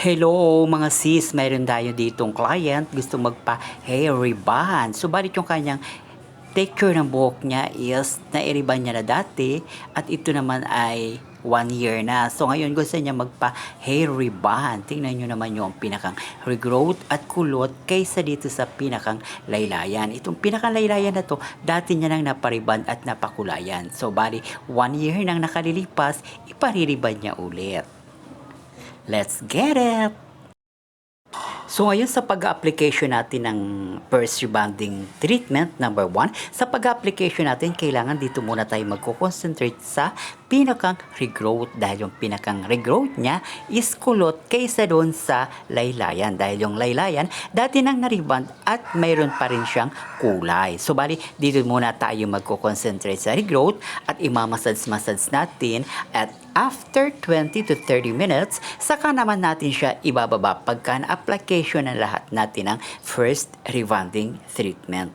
Hello mga sis, mayroon tayo ditong client gusto magpa-hair rebond. Subalit yung kanyang texture ng buhok niya is na-iriban niya na dati at ito naman ay 1 year na. So ngayon gusto niya magpa-hair rebond. Tingnan nyo naman yung pinakang regrowth at kulot kaysa dito sa pinakang laylayan. Itong pinakang laylayan na to, dati niya nang napariband at napakulayan. So bali, 1 year nang nakalilipas, ipaririban niya ulit. Let's get it! So ngayon sa pag-application natin ng first rebonding treatment, number 1, sa pag-application natin, kailangan dito muna tayo magko-concentrate sa pinakang regrowth dahil yung pinakang regrowth niya is kulot kaysa doon sa laylayan. Dahil yung laylayan, dati nang na-rebond at mayroon pa rin siyang kulay. So bali, dito muna tayo magko-concentrate sa regrowth at imamassage natin at after 20 to 30 minutes, saka naman natin siya ibababa pagka na-application ng lahat natin ng first rebonding treatment.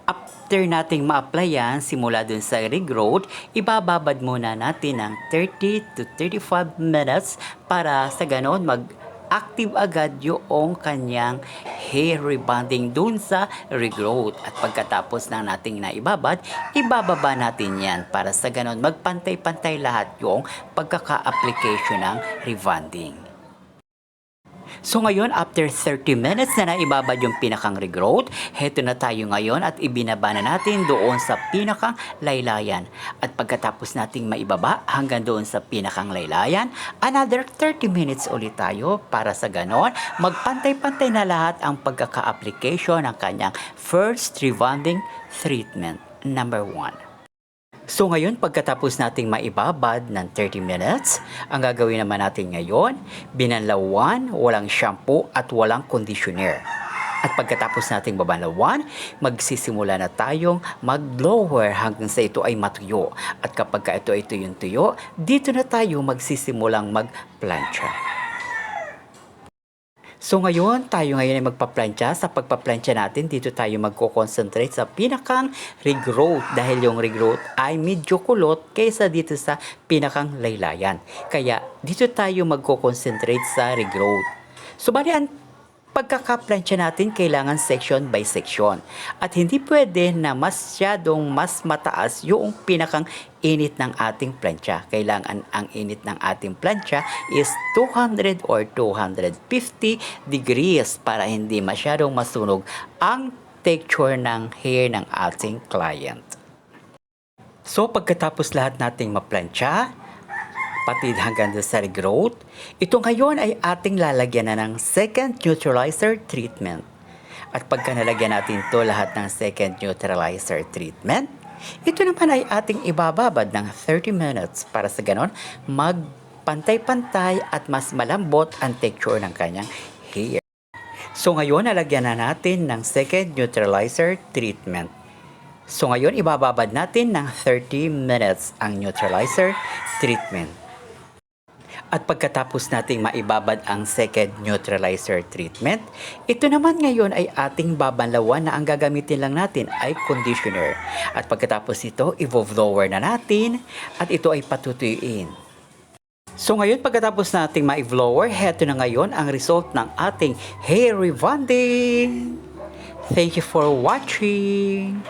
After nating ma-applyan, simula dun sa regrowth, ibababad muna natin ng 30 to 35 minutes para sa ganon mag-active agad yung kanyang hair rebonding dun sa regrowth. At pagkatapos na nating naibabad, ibababa natin yan para sa ganon magpantay-pantay lahat yung pagkaka-application ng rebonding. So ngayon, after 30 minutes na naibabad yung pinakang regrowth, heto na tayo ngayon at ibinaba na natin doon sa pinakang laylayan. At pagkatapos nating maibaba hanggang doon sa pinakang laylayan, another 30 minutes ulit tayo para sa ganon, magpantay-pantay na lahat ang pagkaka-application ng kanyang first rebonding treatment, number 1. So ngayon, pagkatapos nating maibabad ng 30 minutes, ang gagawin naman natin ngayon, binanlawan, walang shampoo at walang conditioner. At pagkatapos nating babanlawan, magsisimula na tayong mag-blower hanggang sa ito ay matuyo. At kapag ito ay tuyong-tuyo, dito na tayo magsisimulang mag-plancha. So ngayon, tayo ngayon ay magpa-plancha. Sa pagpa-plancha natin, dito tayo magko-concentrate sa pinakang regrowth dahil yung regrowth ay medyo kulot kaysa dito sa pinakang laylayan. Kaya dito tayo magko-concentrate sa regrowth. So bali, ang pagkaka-plancha natin kailangan section by section. At hindi pwede na masyadong mas mataas yung pinakang init ng ating plancha. Kailangan ang init ng ating plancha is 200 or 250 degrees para hindi masyadong masunog ang texture ng hair ng ating client. So pagkatapos lahat nating maplancha, pati hanggang sa regrowth, ito ngayon ay ating lalagyan na ng second neutralizer treatment. At pagka nalagyan natin to lahat ng second neutralizer treatment, ito naman ay ating ibababad ng 30 minutes para sa ganon magpantay-pantay at mas malambot ang texture ng kanyang hair. So ngayon, nalagyan na natin ng second neutralizer treatment. So ngayon, ibababad natin ng 30 minutes ang neutralizer treatment. At pagkatapos nating maibabad ang second neutralizer treatment, ito naman ngayon ay ating babanlawan na ang gagamitin lang natin ay conditioner. At pagkatapos ito, i-blower na natin at ito ay patutuyuin. So ngayon, pagkatapos nating ma-blower, heto na ngayon ang result ng ating hair rebonding. Thank you for watching.